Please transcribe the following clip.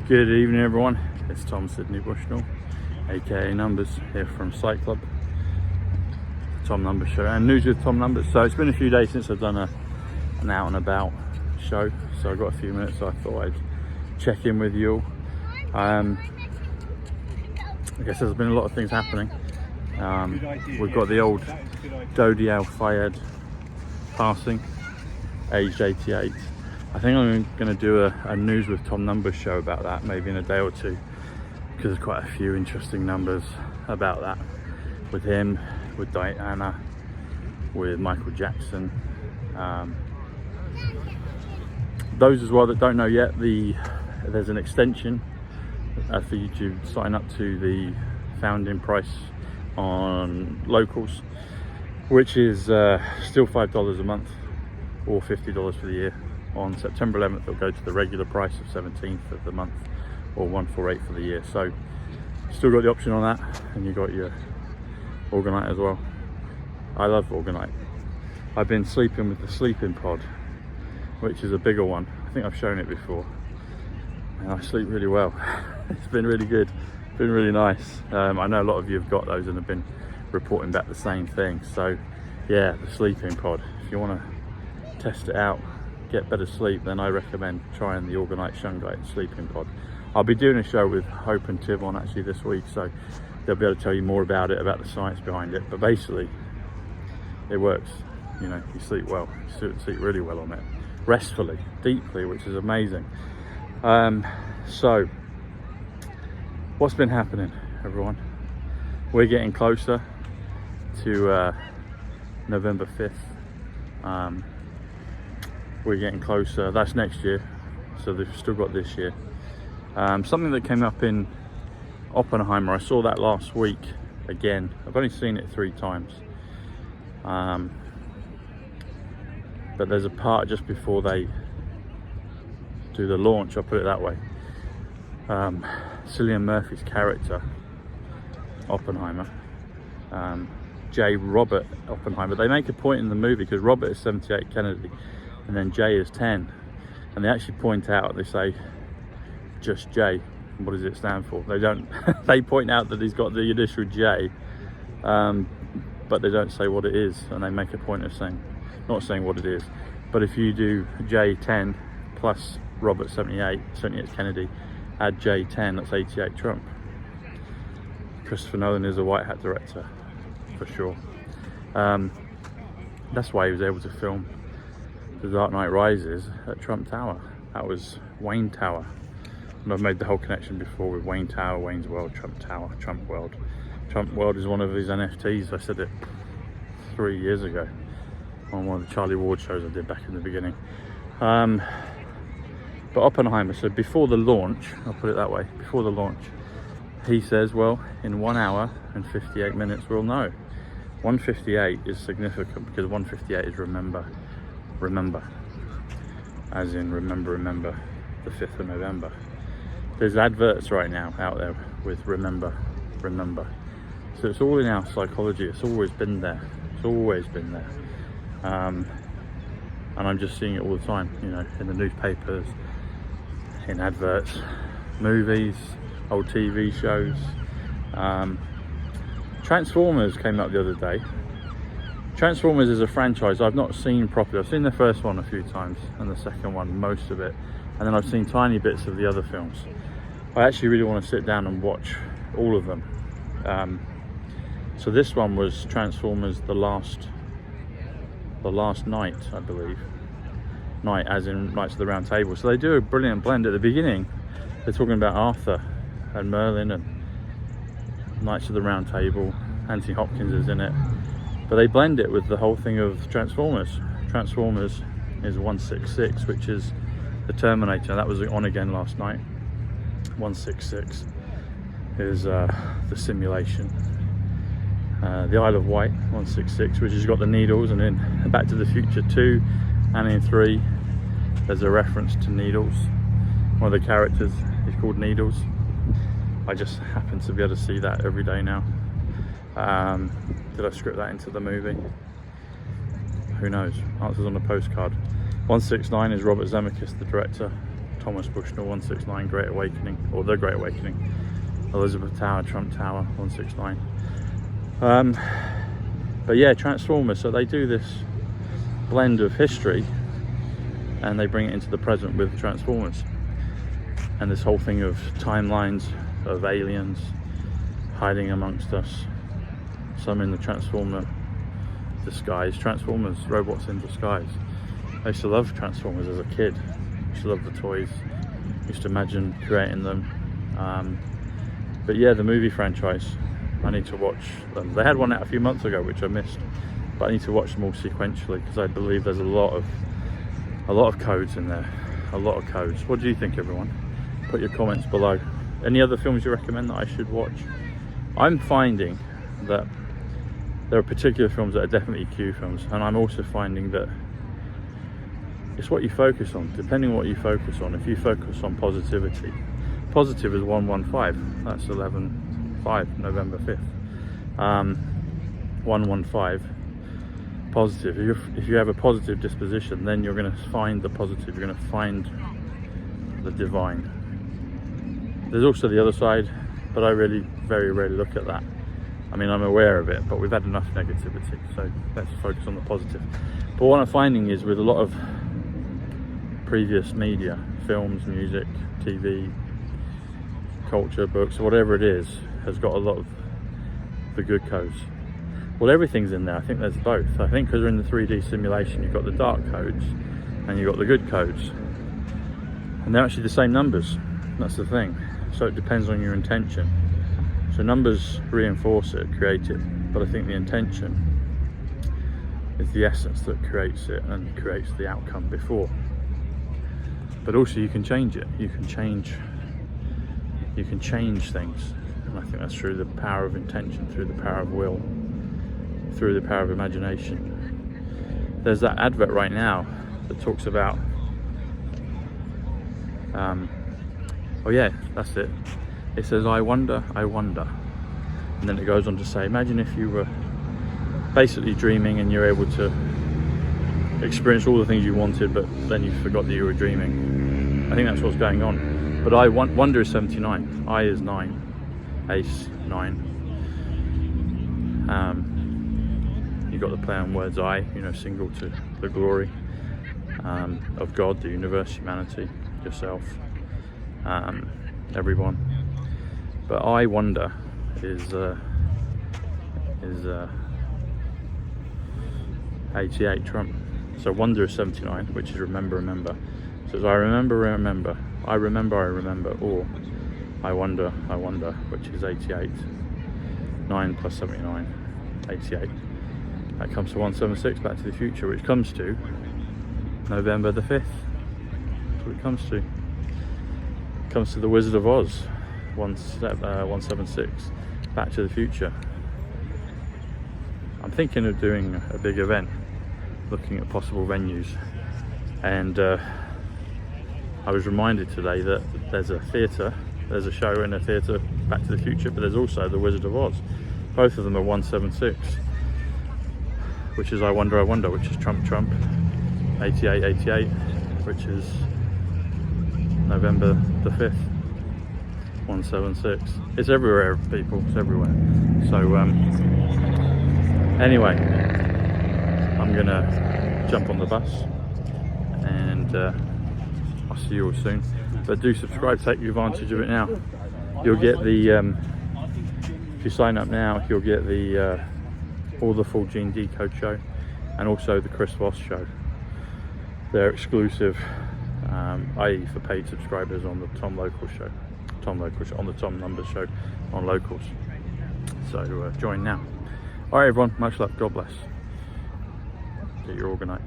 Good evening everyone, it's Tom Sydney Bushnell, aka Numbers, here from Psych Club, Tom Numbers show and news with Tom Numbers. So it's been a few days since I've done an out and about show, so I've got a few minutes, so I thought I'd check in with you all. I guess there's been a lot of things happening. We've got the old Dodi Al Fayed passing, aged 88. I think I'm going to do a news with Tom Numbers show about that, maybe in a day or two, because there's quite a few interesting numbers about that, with him, with Diana, with Michael Jackson. Those as well that don't know yet, there's an extension for you to sign up to the founding price on locals, which is still $5 a month or $50 for the year. On September 11th it'll go to the regular price of 17th of the month, or 148 for the year. So still got the option on that, and you got your Organite as well. I love Organite. I've been sleeping with the sleeping pod, which is a bigger one. I think I've shown it before, and I sleep really well. It's been really good, been really nice. I know a lot of you have got those and have been reporting back the same thing. So yeah, the sleeping pod, if you want to test it out, get better sleep, then I recommend trying the Organite Shungite sleeping pod. I'll be doing a show with Hope and Tiv on actually this week, so they'll be able to tell you more about it, about the science behind it. But basically it works, you know, you sleep well, you sleep really well on it, restfully, deeply, which is amazing. So what's been happening, everyone? We're getting closer to November 5th. We're getting closer, that's next year, so they've still got this year. Something that came up in Oppenheimer, I saw that last week again. I've only seen it 3 times. But there's a part just before they do the launch, I'll put it that way. Cillian Murphy's character, Oppenheimer, Robert Oppenheimer, they make a point in the movie, because Robert is 78 Kennedy, and then J is 10, and they actually point out, they say just J, what does it stand for? They don't they point out that he's got the initial J, but they don't say what it is, and they make a point of saying, not saying what it is, but if you do J10 plus Robert 78 Kennedy, add J10, that's 88 Trump. Christopher Nolan is a white hat director for sure. That's why he was able to film The Dark Knight Rises at Trump Tower. That was Wayne Tower, and I've made the whole connection before with Wayne Tower, Wayne's World, Trump Tower, Trump World. Trump World is one of his NFTs. I said it 3 years ago on one of the Charlie Ward shows I did back in the beginning. But Oppenheimer said before the launch, I'll put it that way, before the launch, he says, well, in 1 hour and 58 minutes we'll know. 158 is significant, because 158 is remember, as in remember the 5th of November. There's adverts right now out there with remember. So it's all in our psychology. It's always been there. And I'm just seeing it all the time, you know, in the newspapers, in adverts, movies, old TV shows. Transformers came up the other day. Transformers is a franchise I've not seen properly. I've seen the first one a few times, and the second one, most of it, and then I've seen tiny bits of the other films. I actually really want to sit down and watch all of them. So this one was Transformers the last night, I believe. Night as in Knights of the Round Table. So they do a brilliant blend. At the beginning they're talking about Arthur and Merlin and Knights of the Round Table. Anthony Hopkins is in it, but they blend it with the whole thing of Transformers. Transformers is 166, which is the Terminator. That was on again last night. 166 is the simulation. The Isle of Wight, 166, which has got the needles, and in Back to the Future 2 and in 3 there's a reference to needles. One of the characters is called Needles. I just happen to be able to see that every day now. Did I script that into the movie? Who knows? Answers on a postcard. 169 is Robert Zemeckis, the director. Thomas Bushnell 169 Great Awakening, or The Great Awakening, Elizabeth Tower, Trump Tower 169. But yeah, Transformers, so they do this blend of history and they bring it into the present with Transformers, and this whole thing of timelines of aliens hiding amongst us, some in the Transformer disguise, Transformers, robots in disguise. I used to love Transformers as a kid. I used to love the toys. I used to imagine creating them. But yeah, the movie franchise, I need to watch them. They had one out a few months ago, which I missed, but I need to watch them all sequentially because I believe there's a lot of codes in there. A lot of codes. What do you think, everyone? Put your comments below. Any other films you recommend that I should watch? I'm finding that there are particular films that are definitely Q films, and I'm also finding that it's what you focus on. Depending on what you focus on, if you focus on positivity, positive is 115, that's 11/5, November 5th. 115, positive. If you have a positive disposition, then you're going to find the positive, you're going to find the divine. There's also the other side, but I really very rarely look at that. I mean, I'm aware of it, but we've had enough negativity, so let's focus on the positive. But what I'm finding is with a lot of previous media, films, music, TV, culture, books, whatever it is, has got a lot of the good codes. Well, everything's in there. I think there's both. I think because we're in the 3D simulation, you've got the dark codes and you've got the good codes. And they're actually the same numbers. That's the thing. So it depends on your intention. So numbers reinforce it, create it, but I think the intention is the essence that creates it and creates the outcome before. But also you can change it. You can change things. And I think that's through the power of intention, through the power of will, through the power of imagination. There's that advert right now that talks about oh yeah, that's it. It says, I wonder. And then it goes on to say, imagine if you were basically dreaming and you're able to experience all the things you wanted, but then you forgot that you were dreaming. I think that's what's going on. But wonder is 79. I is 9. Ace, 9. You got the play on words I, single to the glory of God, the universe, humanity, yourself, everyone. But I wonder is 88 Trump. So wonder is 79, which is remember. So it's I remember, I remember, or I wonder, which is 88. 9 plus 79, 88. That comes to 176, Back to the Future, which comes to November the 5th. That's what it comes to. It comes to The Wizard of Oz, 176, Back to the Future. I'm thinking of doing a big event, looking at possible venues, and I was reminded today that there's a show in a theatre, Back to the Future, but there's also The Wizard of Oz. Both of them are 176, which is I wonder, which is Trump, 88, which is November the 5th, 176. It's everywhere, people, it's everywhere. So anyway, I'm gonna jump on the bus and I'll see you all soon. But do subscribe, take advantage of it now. You'll get the, if you sign up now, you'll get the all the full Gene Decode show and also the Chris Voss show. They're exclusive, i.e. for paid subscribers on the Tom Local show. On the Tom Numbers show on Locals. So join now. Alright everyone, much love, God bless. Get your organite.